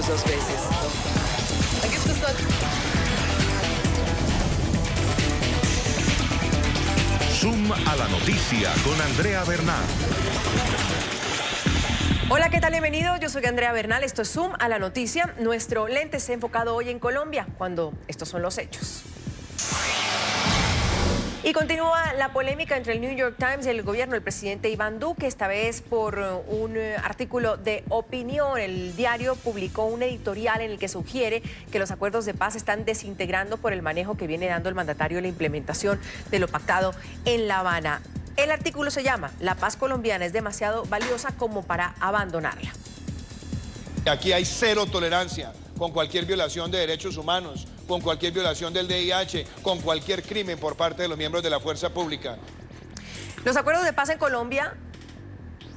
piensas dos veces. Aquí está. Zoom a la noticia con Andrea Bernal. Hola, ¿qué tal? Bienvenidos. Yo soy Andrea Bernal. Esto es Zoom a la noticia. Nuestro lente se ha enfocado hoy en Colombia, cuando estos son los hechos. Y continúa la polémica entre el New York Times y el gobierno del presidente Iván Duque, esta vez por un artículo de opinión. El diario publicó un editorial en el que sugiere que los acuerdos de paz se están desintegrando por el manejo que viene dando el mandatario en la implementación de lo pactado en La Habana. El artículo se llama "La paz colombiana es demasiado valiosa como para abandonarla". Aquí hay cero tolerancia con cualquier violación de derechos humanos, con cualquier violación del VIH, con cualquier crimen por parte de los miembros de la fuerza pública. Los acuerdos de paz en Colombia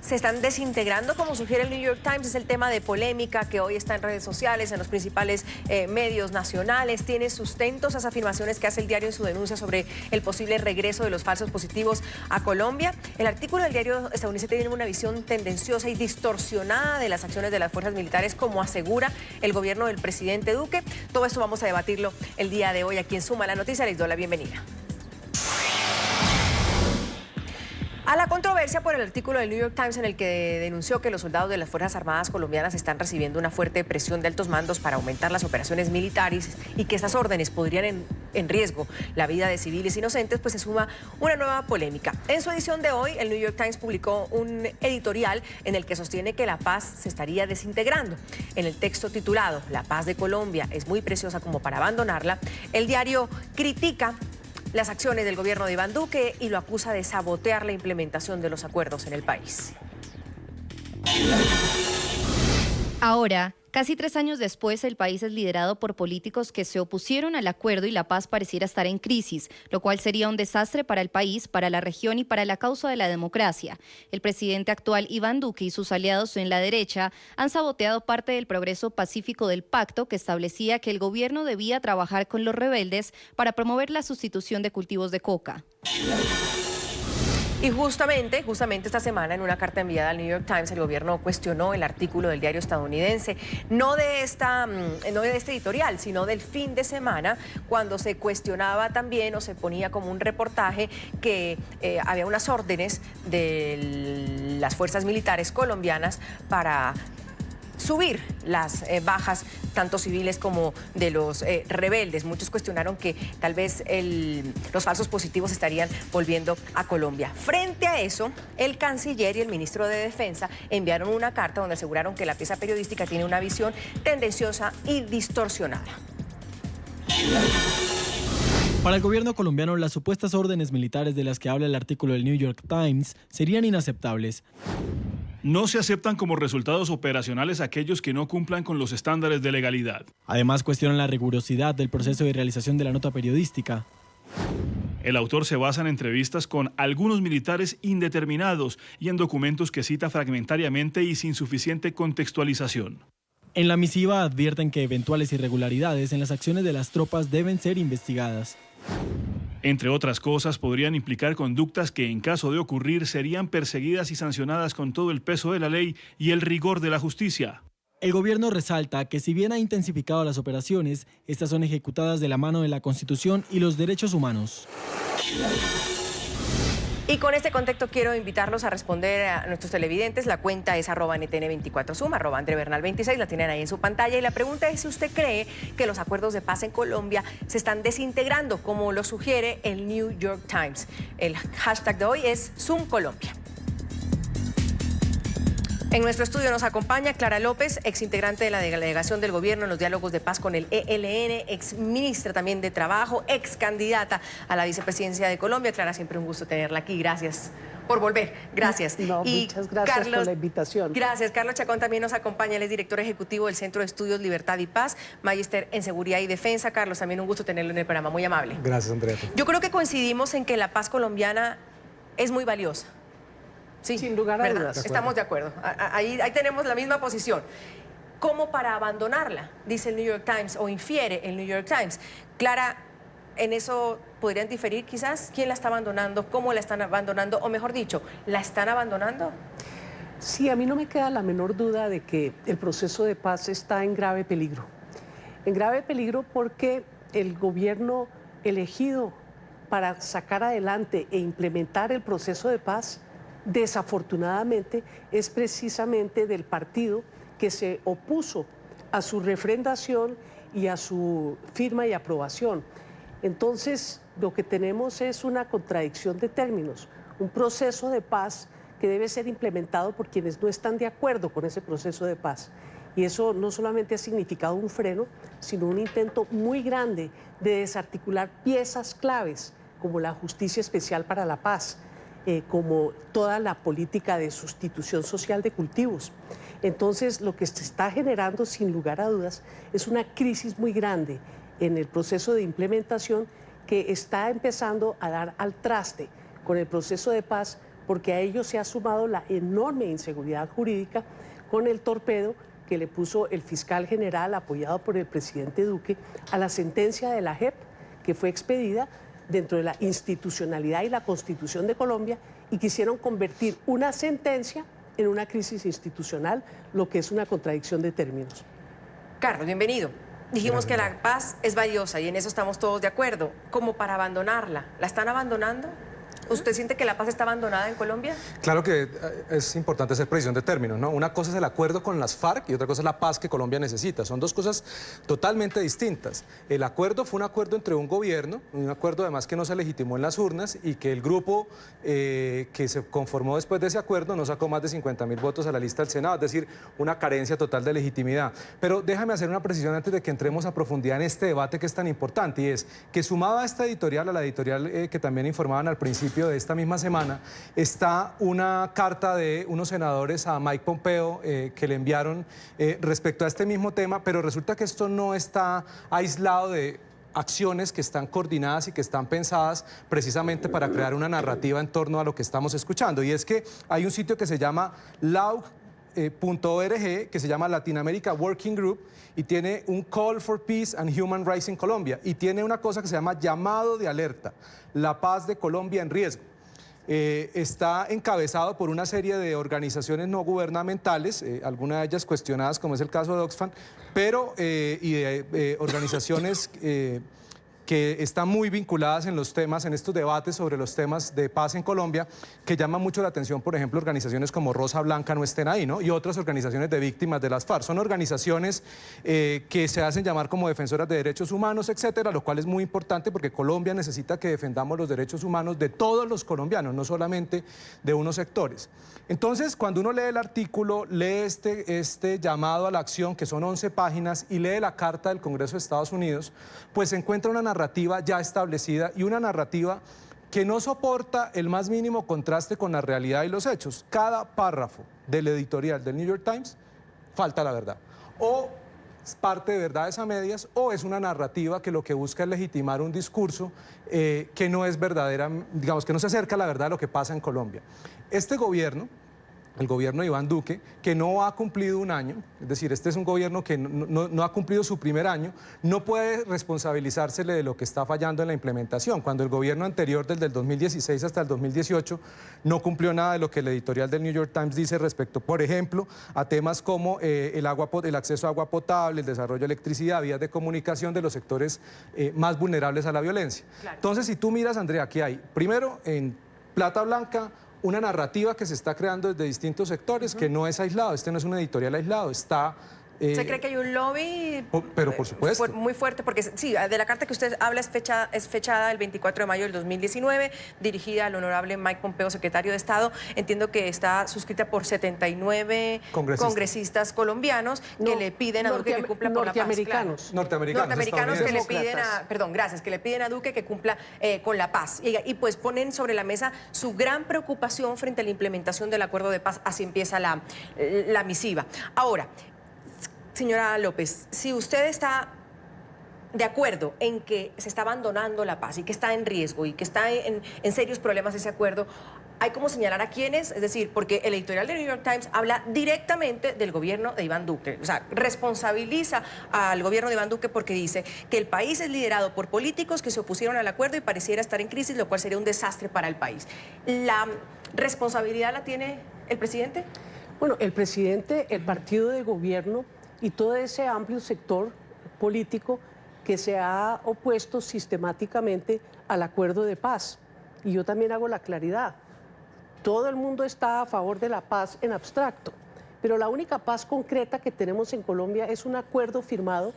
se están desintegrando, como sugiere el New York Times. Es el tema de polémica que hoy está en redes sociales, en los principales medios nacionales. Tiene sustento esas afirmaciones que hace el diario en su denuncia sobre el posible regreso de los falsos positivos a Colombia. El artículo del diario estadounidense tiene una visión tendenciosa y distorsionada de las acciones de las fuerzas militares, como asegura el gobierno del presidente Duque. Todo esto vamos a debatirlo el día de hoy aquí en Suma la Noticia. Les doy la bienvenida. A la controversia por el artículo del New York Times en el que denunció que los soldados de las Fuerzas Armadas colombianas están recibiendo una fuerte presión de altos mandos para aumentar las operaciones militares y que estas órdenes podrían en riesgo la vida de civiles inocentes, pues se suma una nueva polémica. En su edición de hoy, el New York Times publicó un editorial en el que sostiene que la paz se estaría desintegrando. En el texto titulado "La paz de Colombia es muy preciosa como para abandonarla", el diario critica las acciones del gobierno de Iván Duque y lo acusa de sabotear la implementación de los acuerdos en el país. Ahora, casi 3 años después, el país es liderado por políticos que se opusieron al acuerdo y la paz pareciera estar en crisis, lo cual sería un desastre para el país, para la región y para la causa de la democracia. El presidente actual, Iván Duque, y sus aliados en la derecha han saboteado parte del progreso pacífico del pacto que establecía que el gobierno debía trabajar con los rebeldes para promover la sustitución de cultivos de coca. Y justamente esta semana, en una carta enviada al New York Times, el gobierno cuestionó el artículo del diario estadounidense, no de este editorial, sino del fin de semana, cuando se cuestionaba también o se ponía como un reportaje que había unas órdenes de las fuerzas militares colombianas para subir las bajas, tanto civiles como de los rebeldes. Muchos cuestionaron que tal vez los falsos positivos estarían volviendo a Colombia. Frente a eso, el canciller y el ministro de Defensa enviaron una carta donde aseguraron que la pieza periodística tiene una visión tendenciosa y distorsionada. Para el gobierno colombiano, las supuestas órdenes militares de las que habla el artículo del New York Times serían inaceptables. No se aceptan como resultados operacionales aquellos que no cumplan con los estándares de legalidad. Además, cuestionan la rigurosidad del proceso de realización de la nota periodística. El autor se basa en entrevistas con algunos militares indeterminados y en documentos que cita fragmentariamente y sin suficiente contextualización. En la misiva advierten que eventuales irregularidades en las acciones de las tropas deben ser investigadas. Entre otras cosas, podrían implicar conductas que, en caso de ocurrir, serían perseguidas y sancionadas con todo el peso de la ley y el rigor de la justicia. El gobierno resalta que si bien ha intensificado las operaciones, estas son ejecutadas de la mano de la Constitución y los derechos humanos. Y con este contexto quiero invitarlos a responder a nuestros televidentes. La cuenta es @NTN24Zoom, @AndreBernal26, la tienen ahí en su pantalla. Y la pregunta es si usted cree que los acuerdos de paz en Colombia se están desintegrando, como lo sugiere el New York Times. El hashtag de hoy es #ZoomColombia. En nuestro estudio nos acompaña Clara López, exintegrante de la delegación del gobierno en los diálogos de paz con el ELN, exministra también de Trabajo, ex candidata a la vicepresidencia de Colombia. Clara, siempre un gusto tenerla aquí. Gracias por volver. Gracias. No, muchas gracias por la invitación. Gracias. Carlos Chacón también nos acompaña. Él es director ejecutivo del Centro de Estudios Libertad y Paz, magíster en Seguridad y Defensa. Carlos, también un gusto tenerlo en el programa. Muy amable. Gracias, Andrea. Yo creo que coincidimos en que la paz colombiana es muy valiosa. Sí, sin lugar a dudas. Estamos de acuerdo. Ahí tenemos la misma posición. ¿Cómo para abandonarla? Dice el New York Times, o infiere el New York Times. Clara, en eso podrían diferir quizás. ¿Quién la está abandonando? ¿Cómo la están abandonando? O mejor dicho, ¿la están abandonando? Sí, a mí no me queda la menor duda de que el proceso de paz está en grave peligro. En grave peligro porque el gobierno elegido para sacar adelante e implementar el proceso de paz, desafortunadamente, es precisamente del partido que se opuso a su refrendación y a su firma y aprobación. Entonces, lo que tenemos es una contradicción de términos, un proceso de paz que debe ser implementado por quienes no están de acuerdo con ese proceso de paz. Y eso no solamente ha significado un freno, sino un intento muy grande de desarticular piezas claves, como la Justicia Especial para la Paz, como toda la política de sustitución social de cultivos. Entonces, lo que se está generando, sin lugar a dudas, es una crisis muy grande en el proceso de implementación que está empezando a dar al traste con el proceso de paz, porque a ello se ha sumado la enorme inseguridad jurídica con el torpedo que le puso el fiscal general, apoyado por el presidente Duque, a la sentencia de la JEP, que fue expedida dentro de la institucionalidad y la Constitución de Colombia, y quisieron convertir una sentencia en una crisis institucional, lo que es una contradicción de términos. Carlos, bienvenido. Dijimos que la paz es valiosa y en eso estamos todos de acuerdo. ¿Cómo para abandonarla? ¿La están abandonando? ¿Usted siente que la paz está abandonada en Colombia? Claro que es importante hacer precisión de términos, ¿no? Una cosa es el acuerdo con las FARC y otra cosa es la paz que Colombia necesita. Son dos cosas totalmente distintas. El acuerdo fue un acuerdo entre un gobierno, un acuerdo además que no se legitimó en las urnas y que el grupo que se conformó después de ese acuerdo no sacó más de 50.000 votos a la lista del Senado, es decir, una carencia total de legitimidad. Pero déjame hacer una precisión antes de que entremos a profundidad en este debate que es tan importante, y es que sumado a esta editorial, a la editorial que también informaban al principio de esta misma semana, está una carta de unos senadores a Mike Pompeo que le enviaron respecto a este mismo tema, pero resulta que esto no está aislado de acciones que están coordinadas y que están pensadas precisamente para crear una narrativa en torno a lo que estamos escuchando. Y es que hay un sitio que se llama laug.org, que se llama Latin America Working Group, y tiene un Call for Peace and Human Rights in Colombia, y tiene una cosa que se llama llamado de alerta, la paz de Colombia en riesgo. Está encabezado por una serie de organizaciones no gubernamentales, algunas de ellas cuestionadas, como es el caso de Oxfam, pero y de organizaciones que están muy vinculadas en los temas, en estos debates sobre los temas de paz en Colombia, que llaman mucho la atención, por ejemplo, organizaciones como Rosa Blanca no estén ahí, ¿no? Y otras organizaciones de víctimas de las FARC. Son organizaciones que se hacen llamar como defensoras de derechos humanos, etcétera, lo cual es muy importante porque Colombia necesita que defendamos los derechos humanos de todos los colombianos, no solamente de unos sectores. Entonces, cuando uno lee el artículo, lee este llamado a la acción, que son 11 páginas, y lee la carta del Congreso de Estados Unidos, pues se encuentra una narrativa ya establecida y una narrativa que no soporta el más mínimo contraste con la realidad y los hechos. Cada párrafo del editorial del New York Times falta la verdad. O es parte de verdades a medias, o es una narrativa que lo que busca es legitimar un discurso que no es verdadera, digamos, que no se acerca a la verdad de lo que pasa en Colombia. Este gobierno, el gobierno de Iván Duque, que no ha cumplido un año, es decir, este es un gobierno que no ha cumplido su primer año, no puede responsabilizársele de lo que está fallando en la implementación. Cuando el gobierno anterior, desde el 2016 hasta el 2018, no cumplió nada de lo que el editorial del New York Times dice respecto, por ejemplo, a temas como el acceso a agua potable, el desarrollo de electricidad, vías de comunicación de los sectores más vulnerables a la violencia. Claro. Entonces, si tú miras, Andrea, aquí hay, primero, en plata blanca, una narrativa que se está creando desde distintos sectores, que no es aislado, este no es un editorial aislado, está... ¿Usted cree que hay un lobby? Pero por supuesto. Muy fuerte, porque sí, de la carta que usted habla es fechada el 24 de mayo del 2019, dirigida al honorable Mike Pompeo, secretario de Estado. Entiendo que está suscrita por 79 congresistas colombianos que le piden a Duque que cumpla por la paz. Norteamericanos que le piden que le piden a Duque que cumpla con la paz. Y pues ponen sobre la mesa su gran preocupación frente a la implementación del acuerdo de paz. Así empieza la misiva. Ahora, señora López, si usted está de acuerdo en que se está abandonando la paz y que está en riesgo y que está en serios problemas ese acuerdo, ¿hay cómo señalar a quiénes? Es decir, porque el editorial del New York Times habla directamente del gobierno de Iván Duque, o sea, responsabiliza al gobierno de Iván Duque porque dice que el país es liderado por políticos que se opusieron al acuerdo y pareciera estar en crisis, lo cual sería un desastre para el país. ¿La responsabilidad la tiene el presidente? Bueno, el presidente, el partido de gobierno y todo ese amplio sector político que se ha opuesto sistemáticamente al acuerdo de paz. Y yo también hago la claridad. Todo el mundo está a favor de la paz en abstracto, pero la única paz concreta que tenemos en Colombia es un acuerdo firmado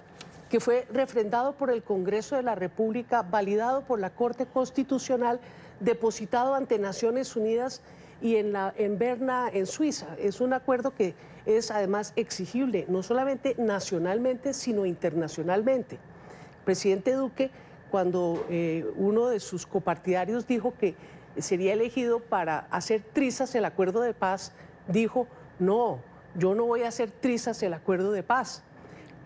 que fue refrendado por el Congreso de la República, validado por la Corte Constitucional, depositado ante Naciones Unidas y en Berna, en Suiza. Es un acuerdo que es además exigible, no solamente nacionalmente, sino internacionalmente. El presidente Duque, cuando uno de sus copartidarios dijo que sería elegido para hacer trizas el acuerdo de paz, dijo, no, yo no voy a hacer trizas el acuerdo de paz.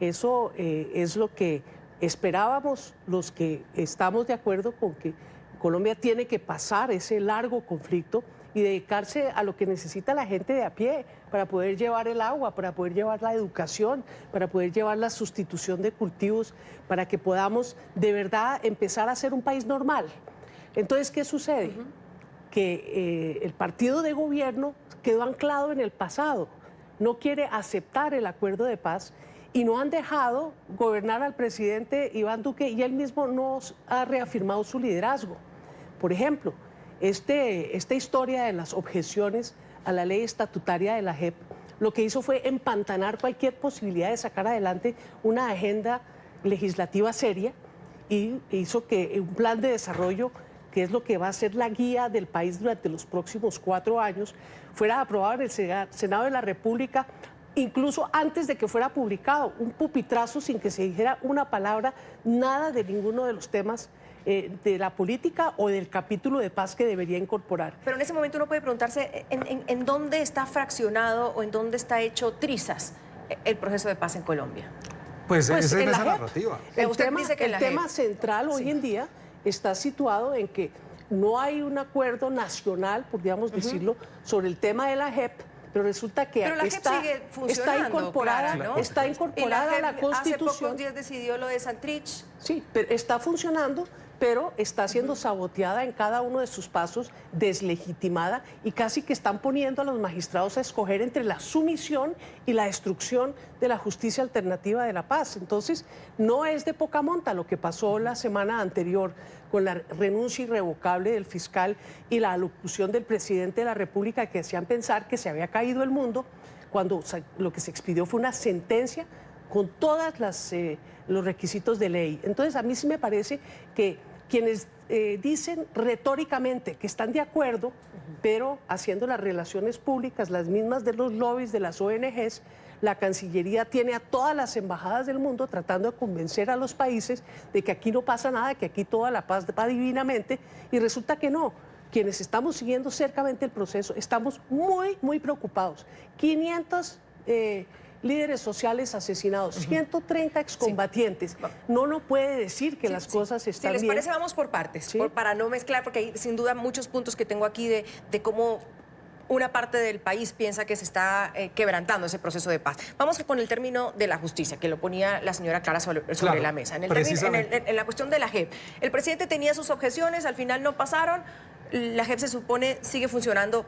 Eso es lo que esperábamos los que estamos de acuerdo con que Colombia tiene que pasar ese largo conflicto y dedicarse a lo que necesita la gente de a pie para poder llevar el agua, para poder llevar la educación, para poder llevar la sustitución de cultivos, para que podamos de verdad empezar a ser un país normal. Entonces, ¿qué sucede? Que el partido de gobierno quedó anclado en el pasado, no quiere aceptar el acuerdo de paz y no han dejado gobernar al presidente Iván Duque y él mismo no ha reafirmado su liderazgo. Por ejemplo, esta historia de las objeciones a la ley estatutaria de la JEP, lo que hizo fue empantanar cualquier posibilidad de sacar adelante una agenda legislativa seria y hizo que un plan de desarrollo, que es lo que va a ser la guía del país durante los próximos 4 años, fuera aprobado en el Senado de la República, incluso antes de que fuera publicado, un pupitrazo sin que se dijera una palabra, nada de ninguno de los temas de la política o del capítulo de paz que debería incorporar. Pero en ese momento uno puede preguntarse en dónde está fraccionado o en dónde está hecho trizas el proceso de paz en Colombia. Pues esa es en esa la JEP. narrativa. El tema central hoy en día está situado en que no hay un acuerdo nacional, podríamos decirlo, sobre el tema de la JEP, pero resulta que pero la JEP sigue funcionando, incorporada, Clara, ¿no? está incorporada a la Constitución. Hace pocos días decidió lo de Santrich. Sí, pero está funcionando, pero está siendo saboteada en cada uno de sus pasos, deslegitimada, y casi que están poniendo a los magistrados a escoger entre la sumisión y la destrucción de la justicia alternativa de la paz. Entonces, no es de poca monta lo que pasó la semana anterior con la renuncia irrevocable del fiscal y la alocución del presidente de la República, que hacían pensar que se había caído el mundo, cuando lo que se expidió fue una sentencia con todos los requisitos de ley. Entonces, a mí sí me parece que quienes dicen retóricamente que están de acuerdo, pero haciendo las relaciones públicas, las mismas de los lobbies, de las ONGs, la Cancillería tiene a todas las embajadas del mundo tratando de convencer a los países de que aquí no pasa nada, que aquí toda la paz va divinamente, y resulta que no. Quienes estamos siguiendo cercamente el proceso estamos muy, muy preocupados. 500 líderes sociales asesinados, 130 excombatientes. Sí. No puede decir que las cosas están bien. Si les parece, vamos por partes, ¿Sí? Para no mezclar, porque hay sin duda muchos puntos que tengo aquí de cómo una parte del país piensa que se está quebrantando ese proceso de paz. Vamos con el término de la justicia, que lo ponía la señora Clara sobre la mesa. En la cuestión de la JEP, el presidente tenía sus objeciones, al final no pasaron, la JEP se supone sigue funcionando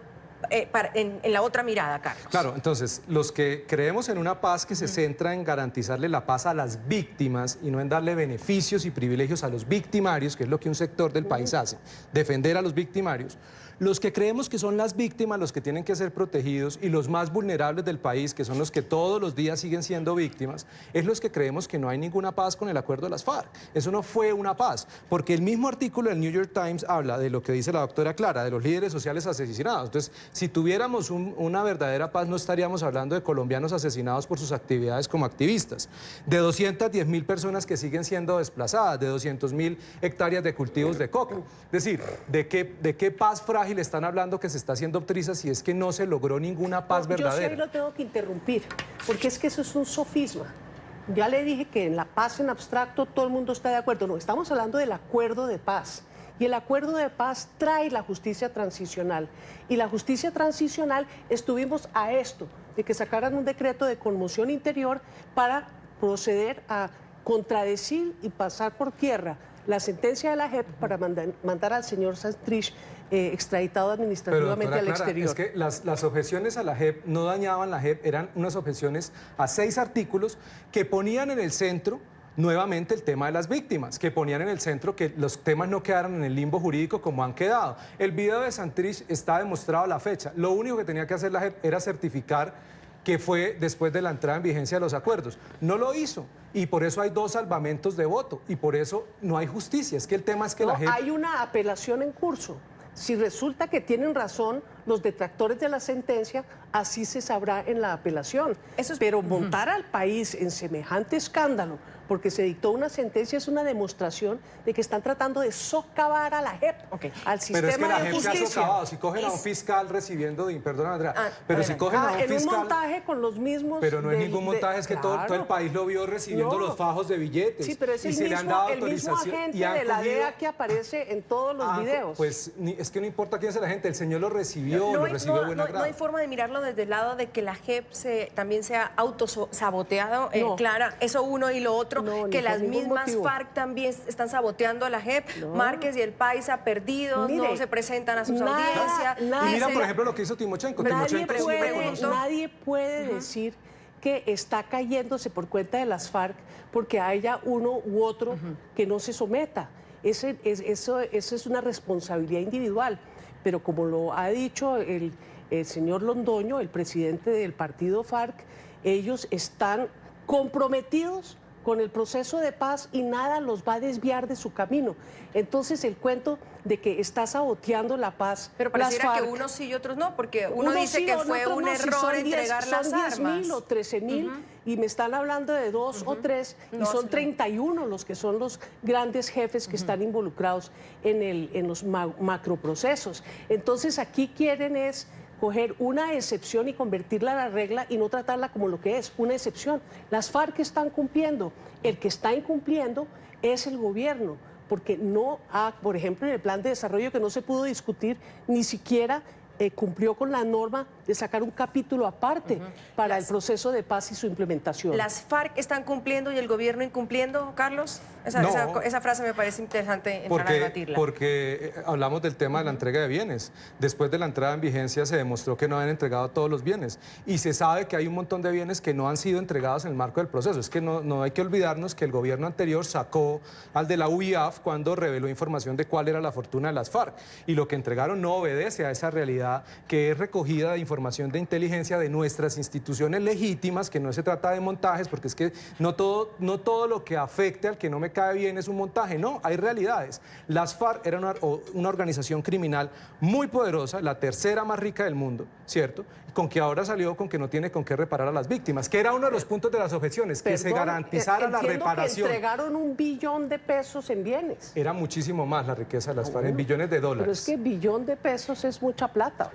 en la otra mirada, Carlos. Claro, entonces, los que creemos en una paz que se centra en garantizarle la paz a las víctimas y no en darle beneficios y privilegios a los victimarios, que es lo que un sector del país hace, defender a los victimarios, los que creemos que son las víctimas los que tienen que ser protegidos y los más vulnerables del país, que son los que todos los días siguen siendo víctimas, es los que creemos que no hay ninguna paz con el acuerdo de las FARC. Eso no fue una paz, porque el mismo artículo del New York Times habla de lo que dice la doctora Clara, de los líderes sociales asesinados. Entonces, si tuviéramos una verdadera paz, no estaríamos hablando de colombianos asesinados por sus actividades como activistas, de 210.000 personas que siguen siendo desplazadas, de 200.000 hectáreas de cultivos de coca. Es decir, ¿de qué paz frágil están hablando que se está haciendo trizas si es que no se logró ninguna paz verdadera? Yo sí ahí lo tengo que interrumpir, porque es que eso es un sofisma. Ya le dije que en la paz en abstracto todo el mundo está de acuerdo. No, estamos hablando del acuerdo de paz. Y el acuerdo de paz trae la justicia transicional. Y la justicia transicional estuvimos a esto, de que sacaran un decreto de conmoción interior para proceder a contradecir y pasar por tierra la sentencia de la JEP para mandar al señor Santrich extraditado administrativamente Pero, al doctora Clara, exterior. es que las objeciones a la JEP no dañaban la JEP, eran unas objeciones a 6 artículos que ponían en el centro nuevamente el tema de las víctimas, que ponían en el centro que los temas no quedaran en el limbo jurídico como han quedado. El video de Santrich está demostrado a la fecha. Lo único que tenía que hacer la JEP era certificar que fue después de la entrada en vigencia de los acuerdos. No lo hizo y por eso hay 2 salvamentos de voto y por eso no hay justicia. Es que el tema es que No, la JEP... hay una apelación en curso. Si resulta que tienen razón los detractores de la sentencia, así se sabrá en la apelación. Pero montar al país en semejante escándalo porque se dictó una sentencia es una demostración de que están tratando de socavar a la JEP, al sistema pero es que la de JEP se ha justicia. socavado. Si cogen a un fiscal recibiendo, perdón Andrea, pero si cogen a un en fiscal... un montaje con los mismos... Pero no es ningún montaje, es que todo el país lo vio recibiendo los fajos de billetes. Sí, pero es el mismo agente de la DEA que aparece en todos los videos. Pues es que no importa quién es la gente, el señor lo recibió, lo recibió buena grado. No hay forma de mirarlo desde el lado de que la JEP también se ha autosaboteado, Clara, eso uno y lo otro, que las mismas FARC también están saboteando a la JEP, Márquez y el Paisa perdidos, no se presentan a sus audiencias. Y mira, por ejemplo, lo que hizo Timochenko. Nadie puede decir que está cayéndose por cuenta de las FARC porque haya uno u otro que no se someta. Eso es una responsabilidad individual. Pero como lo ha dicho el señor Londoño, el presidente del partido FARC, ellos están comprometidos con el proceso de paz y nada los va a desviar de su camino. Entonces el cuento de que está saboteando la paz. Pero pareciera que unos sí y otros no, porque uno dice que fue un error entregar las armas. Son 10.000 o 13.000 y me están hablando de 2 o 3 y son 31 los que son los grandes jefes que están involucrados en los macroprocesos. Entonces aquí quieren es coger una excepción y convertirla en la regla y no tratarla como lo que es, una excepción. Las FARC están cumpliendo. El que está incumpliendo es el gobierno, porque no ha, por ejemplo, en el plan de desarrollo que no se pudo discutir, ni siquiera cumplió con la norma de sacar un capítulo aparte para el proceso de paz y su implementación. ¿Las FARC están cumpliendo y el gobierno incumpliendo, Carlos? Esa frase me parece interesante entrar a debatirla. Porque hablamos del tema de la entrega de bienes. Después de la entrada en vigencia se demostró que no habían entregado todos los bienes. Y se sabe que hay un montón de bienes que no han sido entregados en el marco del proceso. Es que no hay que olvidarnos que el gobierno anterior sacó al de la UIAF cuando reveló información de cuál era la fortuna de las FARC. Y lo que entregaron no obedece a esa realidad que es recogida de información de inteligencia de nuestras instituciones legítimas, que no se trata de montajes, porque es que no todo lo que afecte al que no me cae bien es un montaje, no, hay realidades. Las FARC eran una organización criminal muy poderosa, la tercera más rica del mundo, ¿cierto? Con que ahora salió con que no tiene con qué reparar a las víctimas, que era uno de los puntos de las objeciones, que se garantizara la reparación. Que entregaron $1 billón en bienes. Era muchísimo más la riqueza de las FARC, en billones de dólares. Pero es que $1 billón es mucha plata.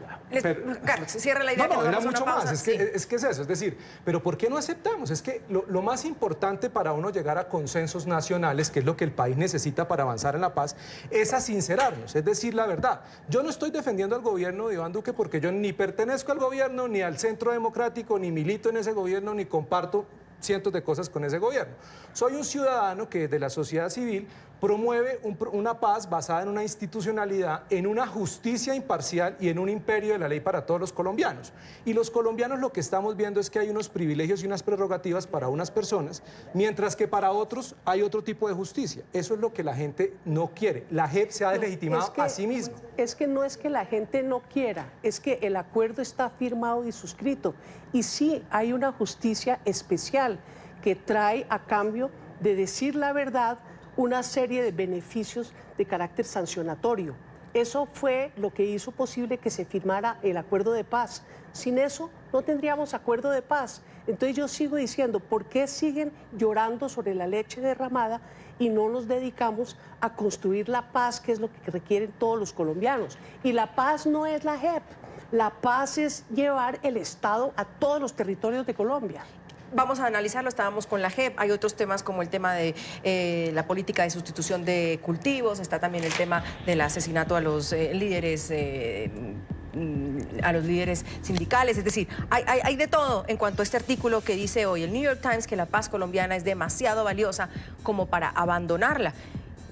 Carlos, cierra la idea. No, era mucho más, es que es eso, es decir, pero ¿por qué no aceptamos? Es que lo más importante para uno llegar a consensos nacionales, que es lo que el país necesita para avanzar en la paz, es a sincerarnos, es decir, la verdad. Yo no estoy defendiendo al gobierno de Iván Duque porque yo ni pertenezco al gobierno, ni al Centro Democrático, ni milito en ese gobierno, ni comparto cientos de cosas con ese gobierno. Soy un ciudadano que desde la sociedad civil promueve una paz basada en una institucionalidad, en una justicia imparcial y en un imperio de la ley para todos los colombianos. Y los colombianos lo que estamos viendo es que hay unos privilegios y unas prerrogativas para unas personas, mientras que para otros hay otro tipo de justicia. Eso es lo que la gente no quiere. La JEP se ha deslegitimado a sí misma. Es que no es que la gente no quiera, es que el acuerdo está firmado y suscrito. Y sí hay una justicia especial que trae a cambio de decir la verdad una serie de beneficios de carácter sancionatorio. Eso fue lo que hizo posible que se firmara el acuerdo de paz. Sin eso no tendríamos acuerdo de paz. Entonces yo sigo diciendo, ¿por qué siguen llorando sobre la leche derramada y no nos dedicamos a construir la paz, que es lo que requieren todos los colombianos? Y la paz no es la JEP, la paz es llevar el Estado a todos los territorios de Colombia. Vamos a analizarlo, estábamos con la JEP, hay otros temas como el tema de la política de sustitución de cultivos, está también el tema del asesinato a los líderes sindicales, es decir, hay de todo en cuanto a este artículo que dice hoy el New York Times que la paz colombiana es demasiado valiosa como para abandonarla.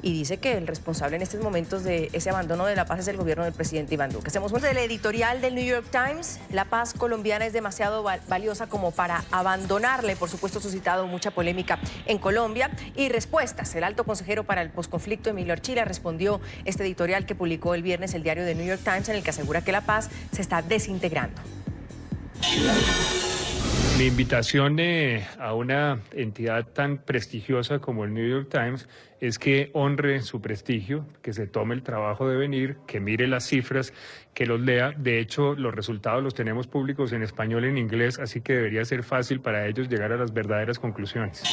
y dice que el responsable en estos momentos de ese abandono de la paz es el gobierno del presidente Iván Duque. Hacemos el editorial del New York Times. La paz colombiana es demasiado valiosa como para abandonarla. Por supuesto, ha suscitado mucha polémica en Colombia. Y respuestas. El alto consejero para el posconflicto, Emilio Archila, respondió este editorial que publicó el viernes el diario The New York Times, en el que asegura que la paz se está desintegrando. Mi invitación a una entidad tan prestigiosa como el New York Times es que honre su prestigio, que se tome el trabajo de venir, que mire las cifras, que los lea. De hecho, los resultados los tenemos públicos en español y en inglés, así que debería ser fácil para ellos llegar a las verdaderas conclusiones.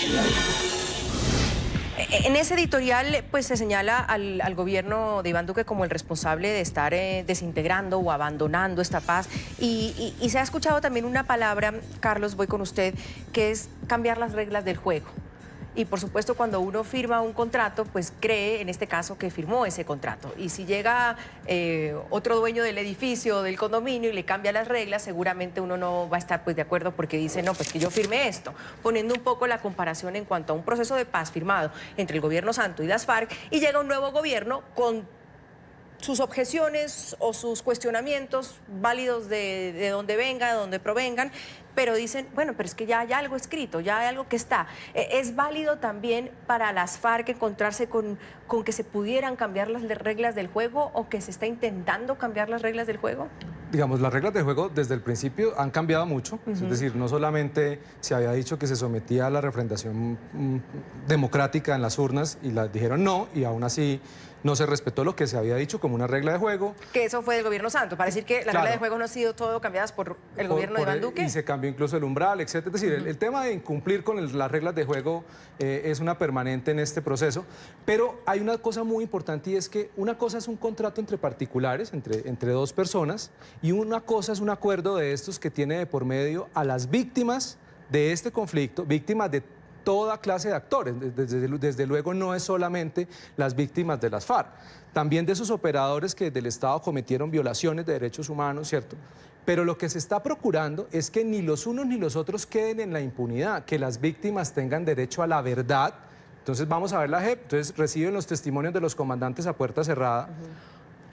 En ese editorial pues se señala al gobierno de Iván Duque como el responsable de estar desintegrando o abandonando esta paz y se ha escuchado también una palabra, Carlos, voy con usted, que es cambiar las reglas del juego. Y por supuesto, cuando uno firma un contrato, pues cree, en este caso, que firmó ese contrato. Y si llega otro dueño del edificio, del condominio, y le cambia las reglas, seguramente uno no va a estar pues de acuerdo porque dice, no, pues que yo firmé esto. Poniendo un poco la comparación en cuanto a un proceso de paz firmado entre el gobierno Santo y las FARC, y llega un nuevo gobierno con sus objeciones o sus cuestionamientos válidos de donde venga, de donde provengan, pero dicen, bueno, pero es que ya hay algo escrito, ya hay algo que está. ¿Es válido también para las FARC encontrarse con que se pudieran cambiar las reglas del juego o que se está intentando cambiar las reglas del juego? Digamos, las reglas de juego desde el principio han cambiado mucho, es decir, no solamente se había dicho que se sometía a la refrendación democrática en las urnas y las dijeron no, y aún así no se respetó lo que se había dicho como una regla de juego. Que eso fue del gobierno Santo, para decir que las reglas de juego no han sido todo cambiadas por el gobierno de Iván Duque. Y se cambió incluso el umbral, etc. Es decir, el tema de incumplir con las reglas de juego es una permanente en este proceso, pero hay una cosa muy importante y es que una cosa es un contrato entre particulares, entre dos personas, y una cosa es un acuerdo de estos que tiene de por medio a las víctimas de este conflicto, víctimas de toda clase de actores, desde luego no es solamente las víctimas de las FARC, también de esos operadores que del Estado cometieron violaciones de derechos humanos, ¿cierto? Pero lo que se está procurando es que ni los unos ni los otros queden en la impunidad, que las víctimas tengan derecho a la verdad. Entonces vamos a ver la JEP, entonces reciben los testimonios de los comandantes a puerta cerrada,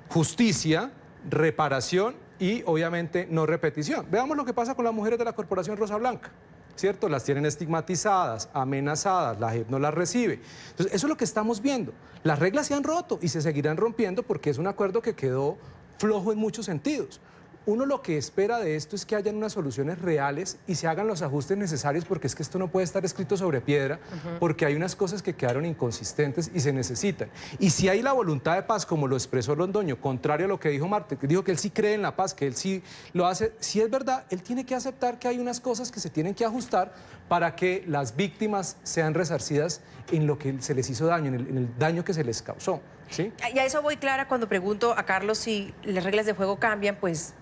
justicia, reparación y obviamente no repetición. Veamos lo que pasa con las mujeres de la Corporación Rosa Blanca, ¿cierto? Las tienen estigmatizadas, amenazadas, la JEP no las recibe. Entonces eso es lo que estamos viendo. Las reglas se han roto y se seguirán rompiendo porque es un acuerdo que quedó flojo en muchos sentidos. Uno lo que espera de esto es que hayan unas soluciones reales y se hagan los ajustes necesarios porque es que esto no puede estar escrito sobre piedra porque hay unas cosas que quedaron inconsistentes y se necesitan. Y si hay la voluntad de paz, como lo expresó Londoño, contrario a lo que dijo Marte, que dijo que él sí cree en la paz, que él sí lo hace, si es verdad, él tiene que aceptar que hay unas cosas que se tienen que ajustar para que las víctimas sean resarcidas en lo que se les hizo daño, en el daño que se les causó. ¿Sí? Y a eso voy, Clara, cuando pregunto a Carlos si las reglas de juego cambian, pues